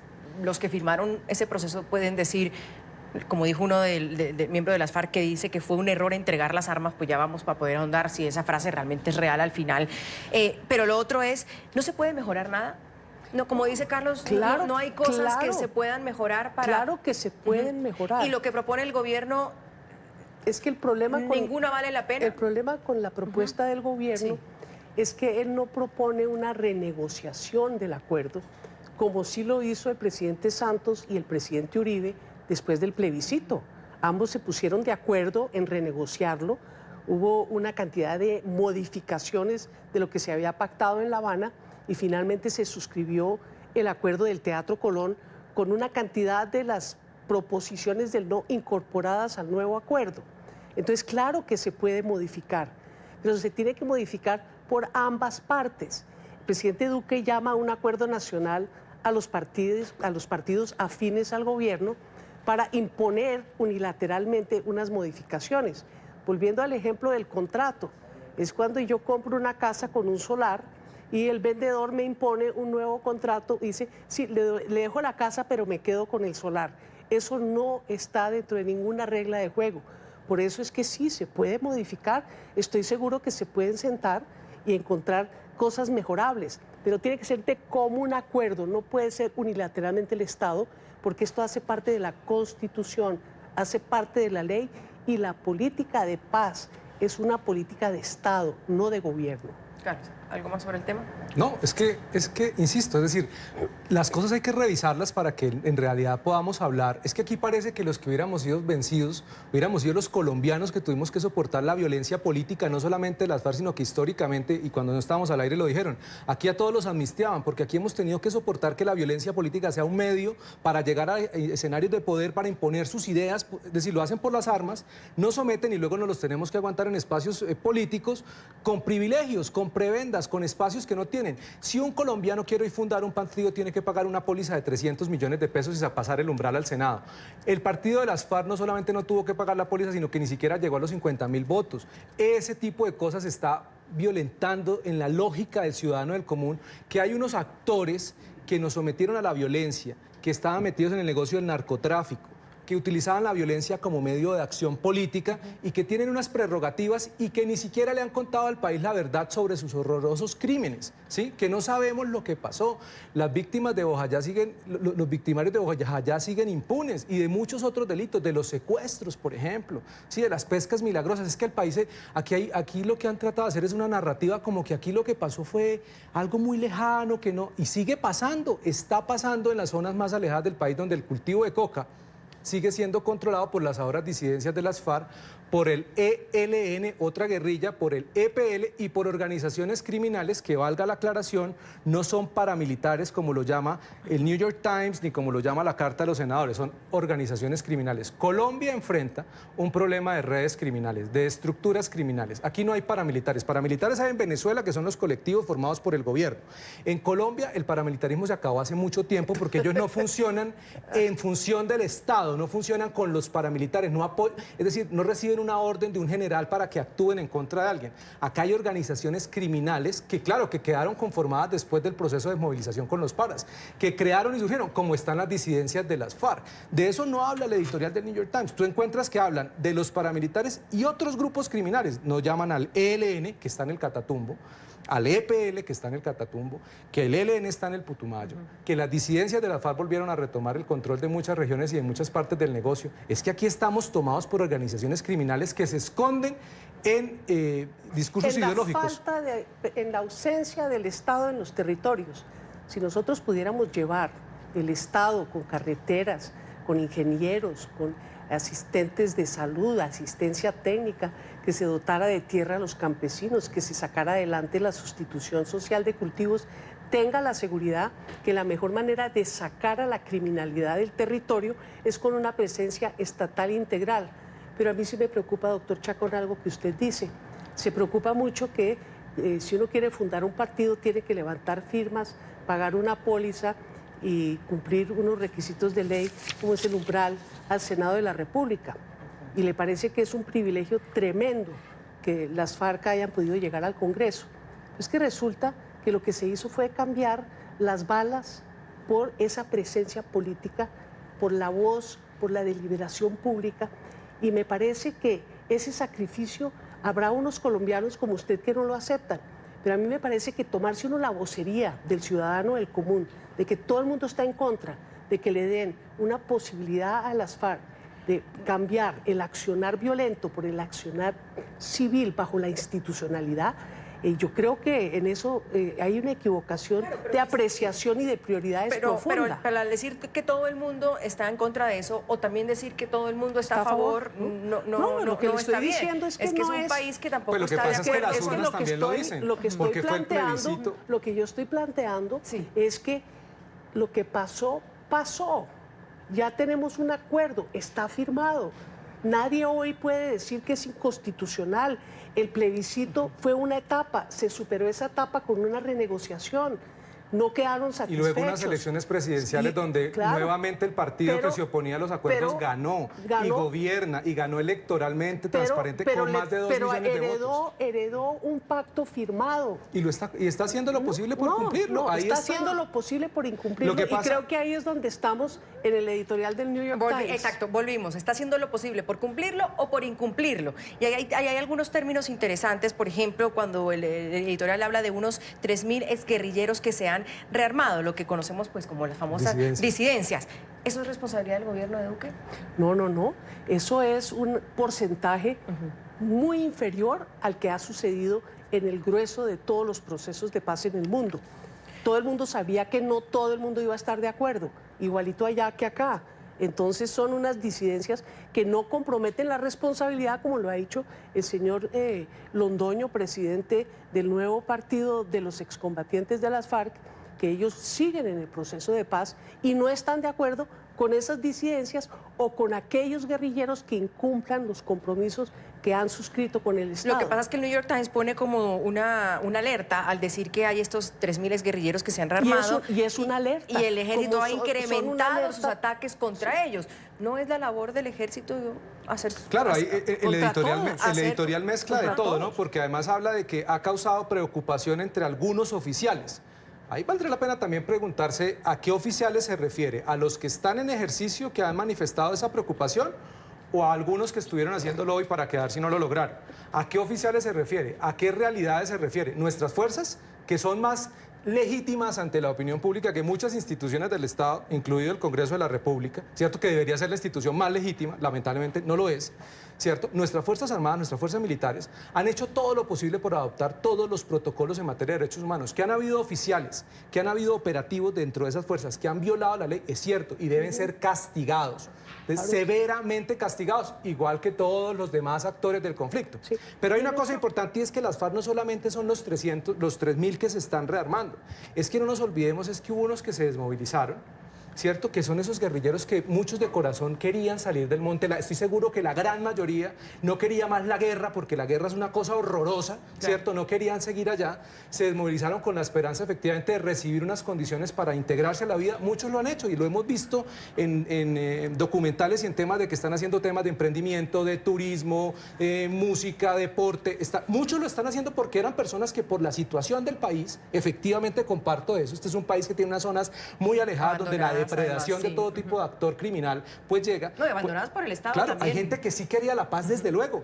los que firmaron ese proceso pueden decir, como dijo uno del miembro de las FARC que dice que fue un error entregar las armas, pues ya vamos para poder ahondar si esa frase realmente es real al final. Pero lo otro es, ¿no se puede mejorar nada? No, como dice Carlos, claro, no hay cosas que se puedan mejorar para... Claro que se pueden mejorar. Y lo que propone el gobierno... Es que el problema con... Ninguna vale la pena. El problema con la propuesta del gobierno es que él no propone una renegociación del acuerdo, como sí lo hizo el presidente Santos y el presidente Uribe después del plebiscito. Ambos se pusieron de acuerdo en renegociarlo. Hubo una cantidad de modificaciones de lo que se había pactado en La Habana y finalmente se suscribió el acuerdo del Teatro Colón con una cantidad de las proposiciones del no incorporadas al nuevo acuerdo. Entonces, claro que se puede modificar, pero se tiene que modificar por ambas partes. El presidente Duque llama a un acuerdo nacional a los partidos afines al gobierno para imponer unilateralmente unas modificaciones. Volviendo al ejemplo del contrato, es cuando yo compro una casa con un solar y el vendedor me impone un nuevo contrato y dice, sí, le dejo la casa pero me quedo con el solar. Eso no está dentro de ninguna regla de juego. Por eso es que sí, se puede modificar, estoy seguro que se pueden sentar y encontrar cosas mejorables, pero tiene que ser de común acuerdo, no puede ser unilateralmente el Estado, porque esto hace parte de la Constitución, hace parte de la ley y la política de paz es una política de Estado, no de gobierno. Carlos, ¿algo más sobre el tema? No, es que, insisto, es decir, las cosas hay que revisarlas para que en realidad podamos hablar. Es que aquí parece que los que hubiéramos sido vencidos, hubiéramos sido los colombianos que tuvimos que soportar la violencia política, no solamente de las FARC, sino que históricamente, y cuando no estábamos al aire lo dijeron, aquí a todos los amnistiaban, porque aquí hemos tenido que soportar que la violencia política sea un medio para llegar a escenarios de poder, para imponer sus ideas, es decir, lo hacen por las armas, nos someten y luego nos los tenemos que aguantar en espacios políticos con privilegios, con prebendas, con espacios que no tienen. Si un colombiano quiere hoy fundar un partido, tiene que pagar una póliza de 300 millones de pesos y pasar el umbral al Senado. El partido de las FARC no solamente no tuvo que pagar la póliza, sino que ni siquiera llegó a los 50.000 votos. Ese tipo de cosas está violentando en la lógica del ciudadano del común, que hay unos actores que nos sometieron a la violencia, que estaban metidos en el negocio del narcotráfico, que utilizaban la violencia como medio de acción política y que tienen unas prerrogativas y que ni siquiera le han contado al país la verdad sobre sus horrorosos crímenes, ¿sí? Que no sabemos lo que pasó. Las víctimas de Bojayá siguen, los victimarios de Bojayá siguen impunes y de muchos otros delitos, de los secuestros, por ejemplo, ¿sí? De las pescas milagrosas. Es que el país, aquí lo que han tratado de hacer es una narrativa como que aquí lo que pasó fue algo muy lejano, que no, y sigue pasando, está pasando en las zonas más alejadas del país donde el cultivo de coca sigue siendo controlado por las ahora disidencias de las FARC, por el ELN, otra guerrilla, por el EPL y por organizaciones criminales que, valga la aclaración, no son paramilitares como lo llama el New York Times ni como lo llama la Carta de los Senadores, son organizaciones criminales. Colombia enfrenta un problema de redes criminales, de estructuras criminales. Aquí no hay paramilitares. Paramilitares hay en Venezuela, que son los colectivos formados por el gobierno. En Colombia el paramilitarismo se acabó hace mucho tiempo porque ellos no funcionan en función del Estado, no funcionan con los paramilitares, es decir, no reciben una orden de un general para que actúen en contra de alguien. Acá hay organizaciones criminales que, claro, que quedaron conformadas después del proceso de movilización con los paras, que crearon y surgieron, como están las disidencias de las FARC. De eso no habla el editorial del New York Times. Tú encuentras que hablan de los paramilitares y otros grupos criminales. No llaman al ELN, que está en el Catatumbo, al EPL, que está en el Catatumbo, que el ELN está en el Putumayo, que las disidencias de la FARC volvieron a retomar el control de muchas regiones y de muchas partes del negocio. Es que aquí estamos tomados por organizaciones criminales que se esconden en discursos ideológicos. En la ausencia del Estado en los territorios. Si nosotros pudiéramos llevar el Estado con carreteras, con ingenieros, con asistentes de salud, asistencia técnica, que se dotara de tierra a los campesinos, que se sacara adelante la sustitución social de cultivos, tenga la seguridad que la mejor manera de sacar a la criminalidad del territorio es con una presencia estatal integral. Pero a mí sí me preocupa, doctor Chacón, algo que usted dice. Se preocupa mucho que si uno quiere fundar un partido tiene que levantar firmas, pagar una póliza y cumplir unos requisitos de ley, como es el umbral al Senado de la República. Y le parece que es un privilegio tremendo que las FARC hayan podido llegar al Congreso. Es que resulta que lo que se hizo fue cambiar las balas por esa presencia política, por la voz, por la deliberación pública. Y me parece que ese sacrificio, habrá unos colombianos como usted que no lo aceptan, pero a mí me parece que tomarse uno la vocería del ciudadano del común, de que todo el mundo está en contra, de que le den una posibilidad a las FARC de cambiar el accionar violento por el accionar civil bajo la institucionalidad, yo creo que en eso hay una equivocación de apreciación y de prioridades profunda. Pero al decir que todo el mundo está en contra de eso, o también decir que todo el mundo está a favor, lo que le estoy diciendo es que es un país que tampoco pues está de acuerdo. Lo que pasa es que las urnas también lo dicen, Lo que yo estoy planteando es que lo que pasó, pasó. Ya tenemos un acuerdo, está firmado. Nadie hoy puede decir que es inconstitucional. El plebiscito fue una etapa, se superó esa etapa con una renegociación. No quedaron satisfechos. Y luego unas elecciones presidenciales donde nuevamente el partido que se oponía a los acuerdos ganó y gobierna y ganó electoralmente, transparente, con más de 2 millones de votos. Heredó un pacto firmado. Y está haciendo lo posible por cumplirlo. Ahí está haciendo lo posible por incumplirlo. Y creo que ahí es donde estamos en el editorial del New York Times. Exacto, volvimos. Está haciendo lo posible por cumplirlo o por incumplirlo. Y hay algunos términos interesantes, por ejemplo, cuando el editorial habla de unos 3.000 exguerrilleros que se han rearmado, lo que conocemos pues como las famosas disidencias. ¿Eso es responsabilidad del gobierno de Duque? No. Eso es un porcentaje muy inferior al que ha sucedido en el grueso de todos los procesos de paz en el mundo. Todo el mundo sabía que no todo el mundo iba a estar de acuerdo, igualito allá que acá. Entonces son unas disidencias que no comprometen la responsabilidad, como lo ha dicho el señor Londoño, presidente del nuevo partido de los excombatientes de las FARC, que ellos siguen en el proceso de paz y no están de acuerdo con esas disidencias o con aquellos guerrilleros que incumplan los compromisos que han suscrito con el Estado. Lo que pasa es que el New York Times pone como una alerta al decir que hay estos 3.000 guerrilleros que se han rearmado. Y es una alerta. Y el ejército ha Son una incrementado alerta. sus ataques contra ellos. ¿No es la labor del ejército hacer... Claro, ahí el todos, editorial mezcla de contra todo, ¿no? todos? Porque además habla de que ha causado preocupación entre algunos oficiales. Ahí valdría la pena también preguntarse a qué oficiales se refiere, a los que están en ejercicio que han manifestado esa preocupación o a algunos que estuvieron haciéndolo hoy para quedar si no lo lograron. ¿A qué oficiales se refiere? ¿A qué realidades se refiere? Nuestras fuerzas, que son más legítimas ante la opinión pública que muchas instituciones del Estado, incluido el Congreso de la República, ¿cierto? Que debería ser la institución más legítima, lamentablemente no lo es, ¿cierto? Nuestras Fuerzas Armadas, nuestras fuerzas militares han hecho todo lo posible por adoptar todos los protocolos en materia de derechos humanos. Que han habido oficiales, que han habido operativos dentro de esas fuerzas, que han violado la ley, es cierto, y deben ser castigados, severamente castigados, igual que todos los demás actores del conflicto. Sí. Pero hay una cosa importante y es que las FARC no solamente son los 3.000 que se están rearmando, es que no nos olvidemos es que hubo unos que se desmovilizaron, ¿cierto? Que son esos guerrilleros que muchos de corazón querían salir del monte. Estoy seguro que la gran mayoría no quería más la guerra, porque la guerra es una cosa horrorosa, ¿cierto? No querían seguir allá. Se desmovilizaron con la esperanza, efectivamente, de recibir unas condiciones para integrarse a la vida. Muchos lo han hecho y lo hemos visto en documentales y en temas de que están haciendo temas de emprendimiento, de turismo, música, deporte. Muchos lo están haciendo porque eran personas que por la situación del país, efectivamente comparto eso. Este es un país que tiene unas zonas muy alejadas donde la depredación además, de sí. todo tipo de actor criminal, pues llega. No, y abandonadas por el Estado Claro, también. hay gente que sí quería la paz desde luego,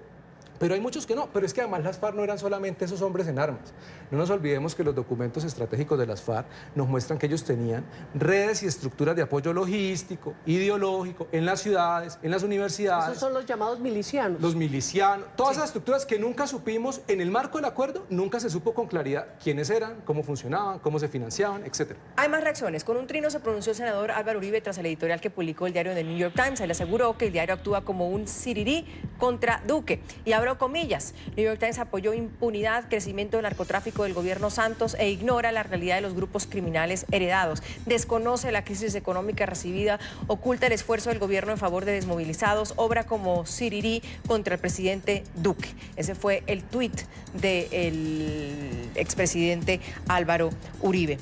pero hay muchos que no. Pero es que además las FARC no eran solamente esos hombres en armas. No nos olvidemos que los documentos estratégicos de las FARC nos muestran que ellos tenían redes y estructuras de apoyo logístico, ideológico, en las ciudades, en las universidades. Esos son los llamados milicianos. Los milicianos, todas esas estructuras que nunca supimos, en el marco del acuerdo, nunca se supo con claridad quiénes eran, cómo funcionaban, cómo se financiaban, etc. Hay más reacciones. Con un trino se pronunció el senador Álvaro Uribe tras el editorial que publicó el diario The New York Times. Él aseguró que el diario actúa como un sirirí contra Duque. Y abro comillas, New York Times apoyó impunidad, crecimiento del narcotráfico del gobierno Santos e ignora la realidad de los grupos criminales heredados. Desconoce la crisis económica recibida, oculta el esfuerzo del gobierno en favor de desmovilizados, obra como sirirí contra el presidente Duque. Ese fue el tuit del expresidente Álvaro Uribe.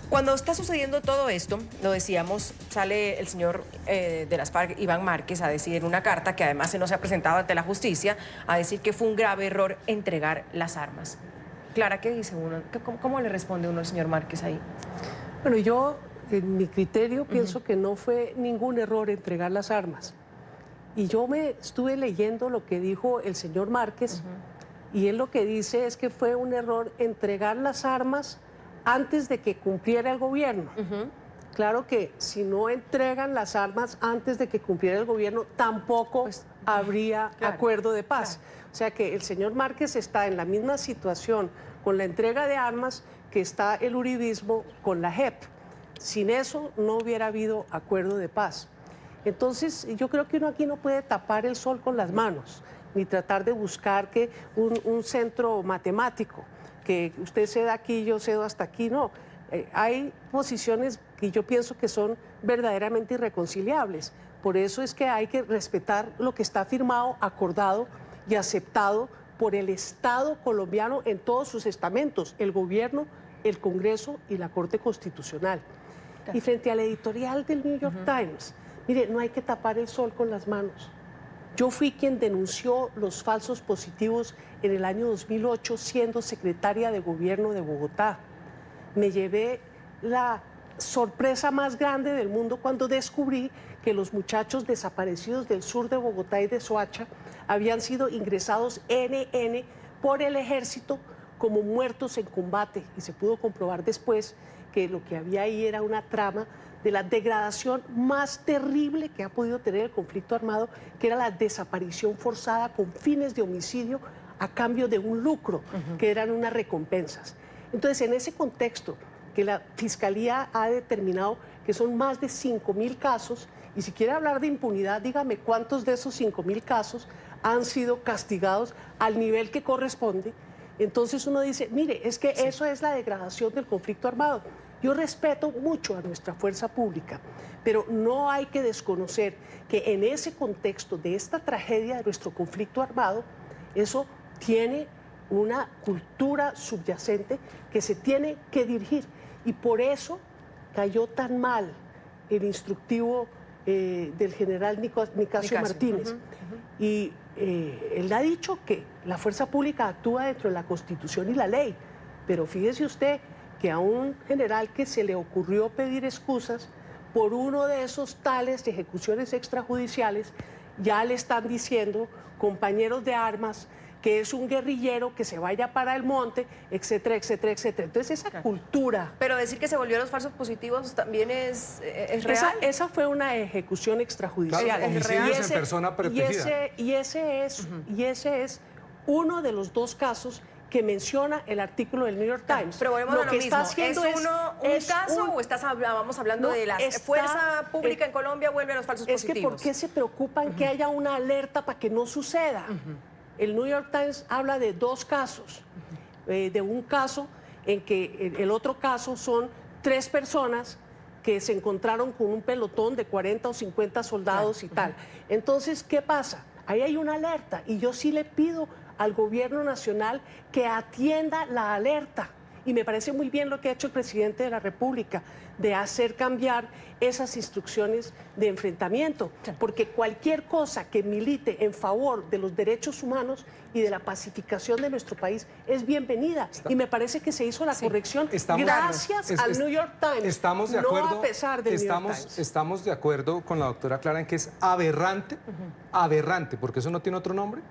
Cuando está sucediendo todo esto, lo decíamos, sale el señor de las FARC, Iván Márquez, a decir en una carta, que además no se ha presentado ante la justicia, a decir que fue un grave error entregar las armas. Clara, ¿qué dice uno? ¿Cómo le responde uno al señor Márquez ahí? Bueno, yo, en mi criterio, pienso que no fue ningún error entregar las armas. Y yo me estuve leyendo lo que dijo el señor Márquez, y él lo que dice es que fue un error entregar las armas antes de que cumpliera el gobierno. Claro que si no entregan las armas antes de que cumpliera el gobierno, tampoco habría acuerdo de paz. O sea que el señor Márquez está en la misma situación con la entrega de armas que está el uribismo con la JEP. Sin eso no hubiera habido acuerdo de paz. Entonces yo creo que uno aquí no puede tapar el sol con las manos, ni tratar de buscar que un centro matemático, que usted ceda aquí, yo cedo hasta aquí, no. Hay posiciones que yo pienso que son verdaderamente irreconciliables. Por eso es que hay que respetar lo que está firmado, acordado y aceptado por el Estado colombiano en todos sus estamentos, el gobierno, el Congreso y la Corte Constitucional. Y frente al editorial del New York Times, mire, no hay que tapar el sol con las manos. Yo fui quien denunció los falsos positivos en el año 2008 siendo secretaria de Gobierno de Bogotá. Me llevé la sorpresa más grande del mundo cuando descubrí que los muchachos desaparecidos del sur de Bogotá y de Soacha habían sido ingresados NN por el ejército como muertos en combate, y se pudo comprobar después que lo que había ahí era una trama de la degradación más terrible que ha podido tener el conflicto armado, que era la desaparición forzada con fines de homicidio a cambio de un lucro, que eran unas recompensas. Entonces, en ese contexto, que la Fiscalía ha determinado que son más de 5.000 casos, y si quiere hablar de impunidad, dígame cuántos de esos 5.000 casos han sido castigados al nivel que corresponde. Entonces uno dice, mire, es que eso es la degradación del conflicto armado. Yo respeto mucho a nuestra fuerza pública, pero no hay que desconocer que en ese contexto de esta tragedia de nuestro conflicto armado, eso tiene una cultura subyacente que se tiene que dirigir. Y por eso cayó tan mal el instructivo del general Nicasio Martínez. Y él ha dicho que la fuerza pública actúa dentro de la Constitución y la ley, pero fíjese usted que a un general que se le ocurrió pedir excusas por uno de esos tales ejecuciones extrajudiciales, ya le están diciendo compañeros de armas que es un guerrillero, que se vaya para el monte, etcétera, etcétera, etcétera. Entonces esa cultura... Pero decir que se volvió a los falsos positivos también es real. Esa fue una ejecución extrajudicial. Claro, homicidios en persona protegida. Y ese es uno de los dos casos que menciona el artículo del New York Times. Pero volvemos a lo mismo. ¿Es un caso o vamos hablando de la fuerza pública en Colombia vuelve a los falsos positivos? Es que ¿por qué se preocupan que haya una alerta para que no suceda? El New York Times habla de dos casos, de un caso en que el otro caso son 3 personas que se encontraron con un pelotón de 40 o 50 soldados y tal. Entonces, ¿qué pasa? Ahí hay una alerta y yo sí le pido al gobierno nacional que atienda la alerta. Y me parece muy bien lo que ha hecho el presidente de la República, de hacer cambiar esas instrucciones de enfrentamiento, porque cualquier cosa que milite en favor de los derechos humanos y de la pacificación de nuestro país es bienvenida. Y me parece que se hizo la corrección gracias al New York Times, estamos de acuerdo, no a pesar del New York Times. Estamos de acuerdo con la doctora Clara en que es aberrante, aberrante, porque eso no tiene otro nombre,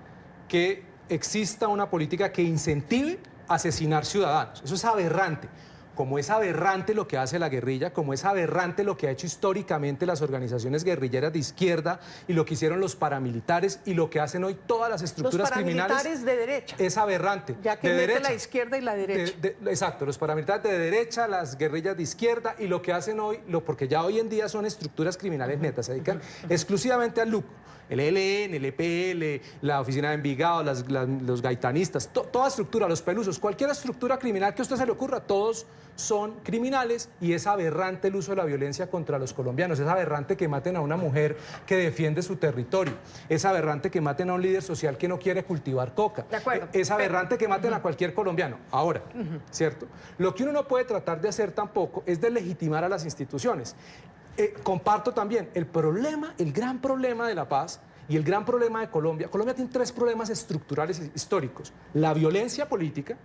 que exista una política que incentive asesinar ciudadanos. Eso es aberrante. Como es aberrante lo que hace la guerrilla, como es aberrante lo que ha hecho históricamente las organizaciones guerrilleras de izquierda y lo que hicieron los paramilitares y lo que hacen hoy todas las estructuras criminales. Los paramilitares de derecha. Es aberrante. Ya que mete la izquierda y la derecha. Exacto, los paramilitares de derecha, las guerrillas de izquierda y lo que hacen hoy, porque ya hoy en día son estructuras criminales netas, se dedican exclusivamente al lucro. El ELN, el EPL, la oficina de Envigado, los gaitanistas, toda estructura, los pelusos, cualquier estructura criminal que a usted se le ocurra, todos son criminales y es aberrante el uso de la violencia contra los colombianos, es aberrante que maten a una mujer que defiende su territorio, es aberrante que maten a un líder social que no quiere cultivar coca, es aberrante que maten a cualquier colombiano. Ahora, ¿cierto? Lo que uno no puede tratar de hacer tampoco es de legitimar a las instituciones. Comparto también el gran problema de la paz y el gran problema de Colombia. Colombia tiene 3 problemas estructurales históricos: la violencia política,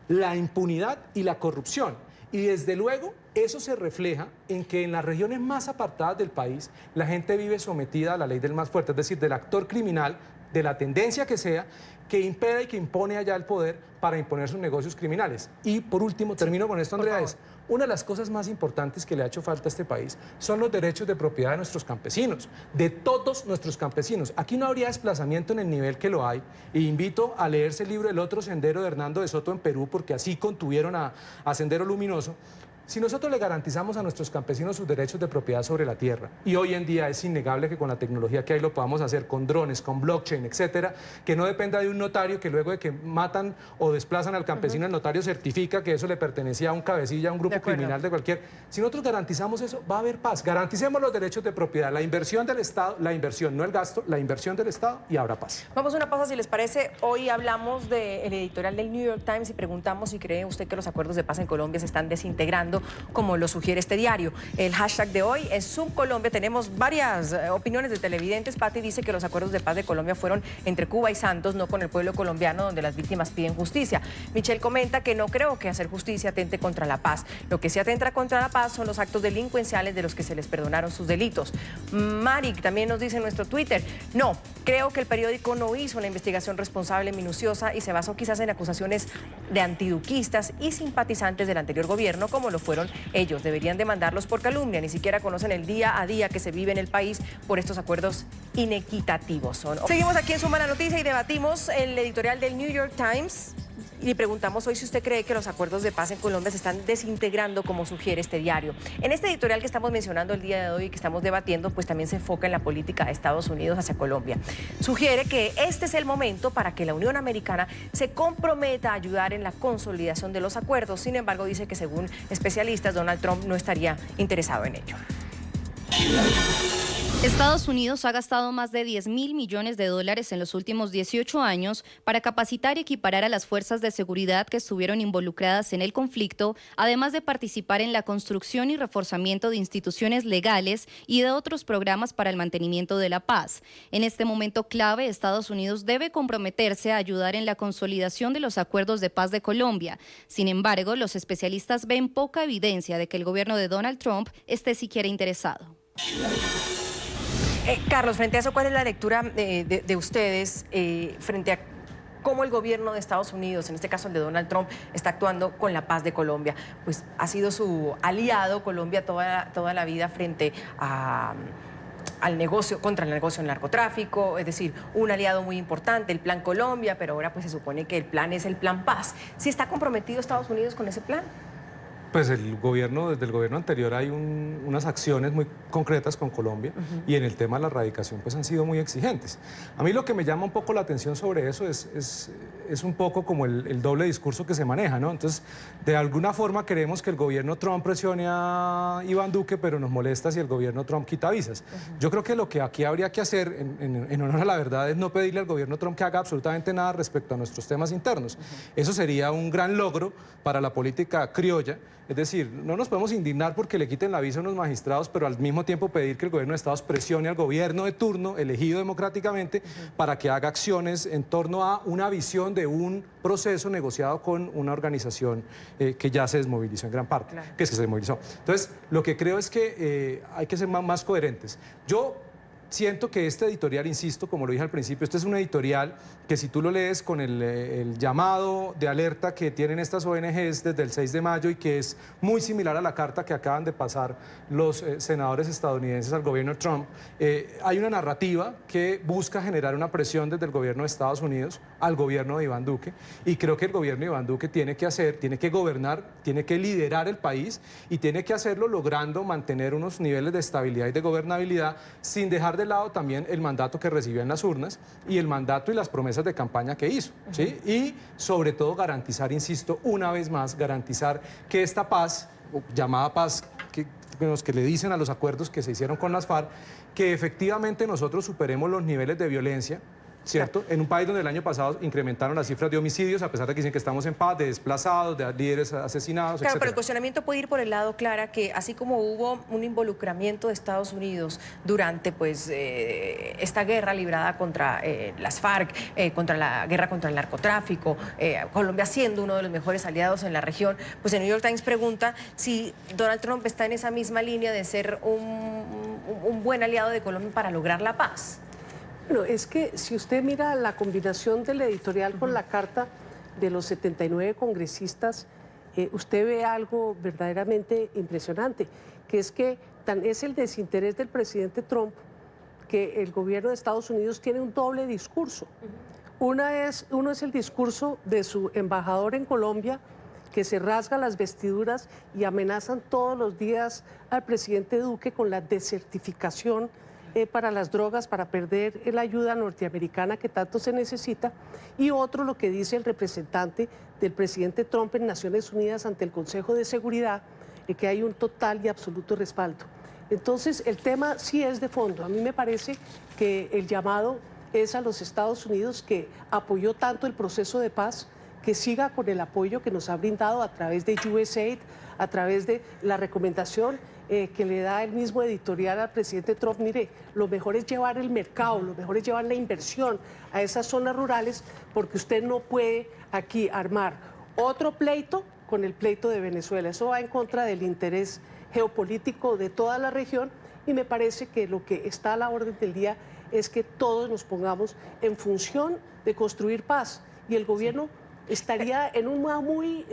la impunidad y la corrupción. Y desde luego eso se refleja en que en las regiones más apartadas del país la gente vive sometida a la ley del más fuerte, es decir, del actor criminal, de la tendencia que sea, que impede y que impone allá el poder para imponer sus negocios criminales. Y por último, termino con esto, Andrea, es una de las cosas más importantes que le ha hecho falta a este país son los derechos de propiedad de nuestros campesinos, de todos nuestros campesinos. Aquí no habría desplazamiento en el nivel que lo hay, e invito a leerse el libro El otro sendero de Hernando de Soto en Perú, porque así contuvieron a Sendero Luminoso. Si nosotros le garantizamos a nuestros campesinos sus derechos de propiedad sobre la tierra, y hoy en día es innegable que con la tecnología que hay lo podamos hacer con drones, con blockchain, etcétera, que no dependa de un notario que luego de que matan o desplazan al campesino, el notario certifica que eso le pertenecía a un cabecilla, a un grupo criminal de cualquier... Si nosotros garantizamos eso, va a haber paz. Garanticemos los derechos de propiedad, la inversión del Estado, la inversión, no el gasto, la inversión del Estado, y habrá paz. Vamos a una pausa, si les parece. Hoy hablamos del editorial del New York Times y preguntamos si cree usted que los acuerdos de paz en Colombia se están desintegrando, como lo sugiere este diario. El hashtag de hoy es SubColombia. Tenemos varias opiniones de televidentes. Patti dice que los acuerdos de paz de Colombia fueron entre Cuba y Santos, no con el pueblo colombiano, donde las víctimas piden justicia. Michelle comenta que no creo que hacer justicia atente contra la paz. Lo que sí atenta contra la paz son los actos delincuenciales de los que se les perdonaron sus delitos. Marik también nos dice en nuestro Twitter: no, creo que el periódico no hizo una investigación responsable, minuciosa, y se basó quizás en acusaciones de antiduquistas y simpatizantes del anterior gobierno, como lo fue fueron ellos. Deberían demandarlos por calumnia, ni siquiera conocen el día a día que se vive en el país por estos acuerdos inequitativos. Seguimos aquí en Suma la Noticia y debatimos el editorial del New York Times. Y le preguntamos hoy si usted cree que los acuerdos de paz en Colombia se están desintegrando como sugiere este diario. En este editorial que estamos mencionando el día de hoy y que estamos debatiendo, pues también se enfoca en la política de Estados Unidos hacia Colombia. Sugiere que este es el momento para que la Unión Americana se comprometa a ayudar en la consolidación de los acuerdos. Sin embargo, dice que según especialistas, Donald Trump no estaría interesado en ello. Estados Unidos ha gastado más de 10.000 millones de dólares en los últimos 18 años para capacitar y equiparar a las fuerzas de seguridad que estuvieron involucradas en el conflicto, además de participar en la construcción y reforzamiento de instituciones legales y de otros programas para el mantenimiento de la paz. En este momento clave, Estados Unidos debe comprometerse a ayudar en la consolidación de los acuerdos de paz de Colombia. Sin embargo, los especialistas ven poca evidencia de que el gobierno de Donald Trump esté siquiera interesado. Carlos, frente a eso, ¿cuál es la lectura de ustedes frente a cómo el gobierno de Estados Unidos, en este caso el de Donald Trump, está actuando con la paz de Colombia? Pues ha sido su aliado Colombia toda la vida frente al negocio, contra el negocio del narcotráfico, es decir, un aliado muy importante, el Plan Colombia, pero ahora pues se supone que el plan es el Plan Paz. ¿Sí está comprometido Estados Unidos con ese plan? Pues desde el gobierno anterior hay unas acciones muy concretas con Colombia y en el tema de la erradicación pues han sido muy exigentes. A mí lo que me llama un poco la atención sobre eso es un poco como el doble discurso que se maneja, ¿no? Entonces, de alguna forma queremos que el gobierno Trump presione a Iván Duque, pero nos molesta si el gobierno Trump quita visas. Yo creo que lo que aquí habría que hacer, en honor a la verdad, es no pedirle al gobierno Trump que haga absolutamente nada respecto a nuestros temas internos. Eso sería un gran logro para la política criolla. Es decir, no nos podemos indignar porque le quiten la visa a unos magistrados, pero al mismo tiempo pedir que el gobierno de Estados presione al gobierno de turno, elegido democráticamente, para que haga acciones en torno a una visión de un proceso negociado con una organización que ya se desmovilizó en gran parte, que es que se desmovilizó. Entonces, lo que creo es que hay que ser más coherentes. Yo siento que este editorial, insisto, como lo dije al principio, este es un editorial que si tú lo lees con el llamado de alerta que tienen estas ONGs desde el 6 de mayo y que es muy similar a la carta que acaban de pasar los senadores estadounidenses al gobierno Trump, hay una narrativa que busca generar una presión desde el gobierno de Estados Unidos al gobierno de Iván Duque, y creo que el gobierno de Iván Duque tiene que gobernar, tiene que liderar el país y tiene que hacerlo logrando mantener unos niveles de estabilidad y de gobernabilidad sin dejar de lado también el mandato que recibió en las urnas y el mandato y las promesas de campaña que hizo, ¿sí? Y sobre todo garantizar, insisto, una vez más, garantizar que esta paz, llamada paz, que le dicen a los acuerdos que se hicieron con las FARC, que efectivamente nosotros superemos los niveles de violencia, ¿cierto? En un país donde el año pasado incrementaron las cifras de homicidios, a pesar de que dicen que estamos en paz, de desplazados, de líderes asesinados, Claro, etc. pero el cuestionamiento puede ir por el lado, Clara, que así como hubo un involucramiento de Estados Unidos durante pues, esta guerra librada contra las FARC, contra la guerra contra el narcotráfico, Colombia siendo uno de los mejores aliados en la región, pues el New York Times pregunta si Donald Trump está en esa misma línea de ser un buen aliado de Colombia para lograr la paz. Bueno, es que si usted mira la combinación del editorial con la carta de los 79 congresistas, usted ve algo verdaderamente impresionante, que es que tan es el desinterés del presidente Trump que el gobierno de Estados Unidos tiene un doble discurso. Uno es el discurso de su embajador en Colombia, que se rasga las vestiduras y amenazan todos los días al presidente Duque con la desertificación para las drogas, para perder la ayuda norteamericana que tanto se necesita, y otro lo que dice el representante del presidente Trump en Naciones Unidas ante el Consejo de Seguridad, que hay un total y absoluto respaldo. Entonces, el tema sí es de fondo. A mí me parece que el llamado es a los Estados Unidos, que apoyó tanto el proceso de paz, que siga con el apoyo que nos ha brindado a través de USAID, a través de la recomendación que le da el mismo editorial al presidente Trump. Mire, lo mejor es llevar el mercado, lo mejor es llevar la inversión a esas zonas rurales, porque usted no puede aquí armar otro pleito con el pleito de Venezuela. Eso va en contra del interés geopolítico de toda la región, y me parece que lo que está a la orden del día es que todos nos pongamos en función de construir paz, y el gobierno estaría en una muy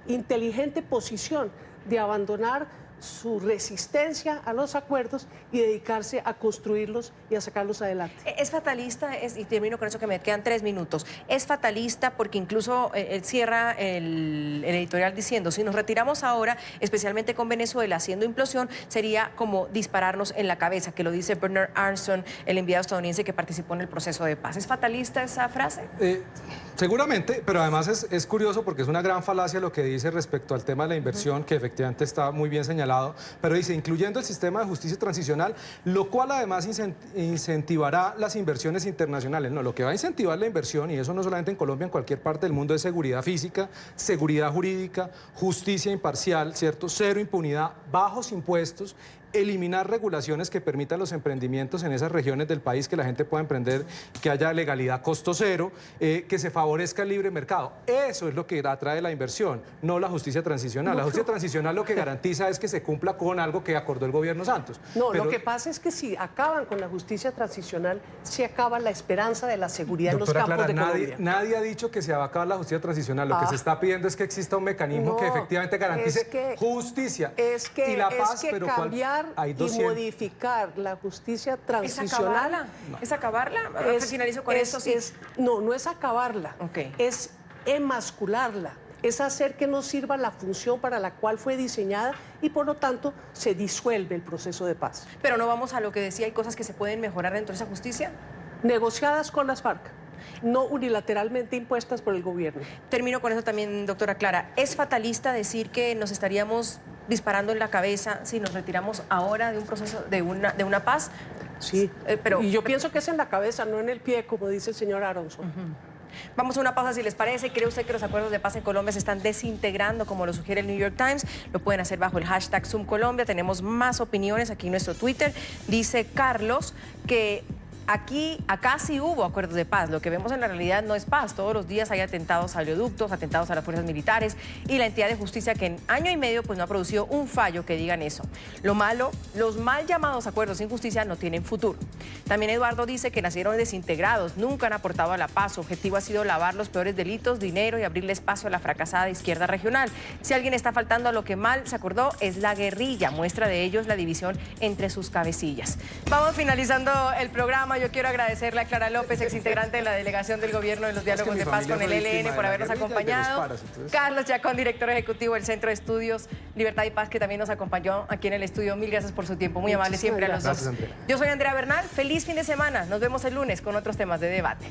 inteligente posición de abandonar su resistencia a los acuerdos y dedicarse a construirlos y a sacarlos adelante. Es fatalista, y termino con eso que me quedan 3 minutos, es fatalista porque incluso él cierra el editorial diciendo, si nos retiramos ahora, especialmente con Venezuela haciendo implosión, sería como dispararnos en la cabeza, que lo dice Bernard Armstrong, el enviado estadounidense que participó en el proceso de paz. ¿Es fatalista esa frase? Seguramente, pero además es curioso porque es una gran falacia lo que dice respecto al tema de la inversión, que efectivamente está muy bien señalado, pero dice, incluyendo el sistema de justicia transicional, lo cual además incentivará las inversiones internacionales. No, lo que va a incentivar la inversión, y eso no solamente en Colombia, en cualquier parte del mundo, es seguridad física, seguridad jurídica, justicia imparcial, ¿cierto? Cero impunidad, bajos impuestos, eliminar regulaciones que permitan los emprendimientos en esas regiones del país, que la gente pueda emprender, que haya legalidad costo cero, que se favorezca el libre mercado. Eso es lo que atrae la inversión, no la justicia transicional. La justicia transicional lo que garantiza es que se cumpla con algo que acordó el gobierno Santos. No, pero lo que pasa es que si acaban con la justicia transicional, se acaba la esperanza de la seguridad en los campos Clara, de Colombia. nadie ha dicho que se va a acabar la justicia transicional. Lo que se está pidiendo es que exista un mecanismo que efectivamente garantice justicia y la paz, pero cambiar y modificar la justicia transicional. ¿Es acabarla? Finalizo con esto. No es acabarla, Okay. es emascularla, es hacer que no sirva la función para la cual fue diseñada y por lo tanto se disuelve el proceso de paz. Pero no vamos a lo que decía, hay cosas que se pueden mejorar dentro de esa justicia. Negociadas con las FARC, no unilateralmente impuestas por el gobierno. Termino con eso también, doctora Clara. ¿Es fatalista decir que nos estaríamos disparando en la cabeza si nos retiramos ahora de un proceso, de una paz? Sí, y yo pienso que es en la cabeza, no en el pie, como dice el señor Aronson. Vamos a una pausa si les parece. ¿Cree usted que los acuerdos de paz en Colombia se están desintegrando como lo sugiere el New York Times? Lo pueden hacer bajo el hashtag ZoomColombia. Tenemos más opiniones aquí en nuestro Twitter. Dice Carlos que acá sí hubo acuerdos de paz. Lo que vemos en la realidad no es paz. Todos los días hay atentados a oleoductos, atentados a las fuerzas militares y la entidad de justicia que en año y medio pues no ha producido un fallo que digan eso. Lo malo, los mal llamados acuerdos sin justicia no tienen futuro. También Eduardo dice que nacieron desintegrados, nunca han aportado a la paz. Su objetivo ha sido lavar los peores delitos, dinero y abrirle espacio a la fracasada izquierda regional. Si alguien está faltando a lo que mal se acordó es la guerrilla. Muestra de ello es la división entre sus cabecillas. Vamos finalizando el programa. Yo quiero agradecerle a Clara López, exintegrante de la Delegación del Gobierno de los Diálogos de Paz con el ELN, por habernos acompañado. Carlos Chacón, director ejecutivo del Centro de Estudios Libertad y Paz, que también nos acompañó aquí en el estudio. Mil gracias por su tiempo, muy amable siempre a los dos. Yo soy Andrea Bernal, feliz fin de semana. Nos vemos el lunes con otros temas de debate.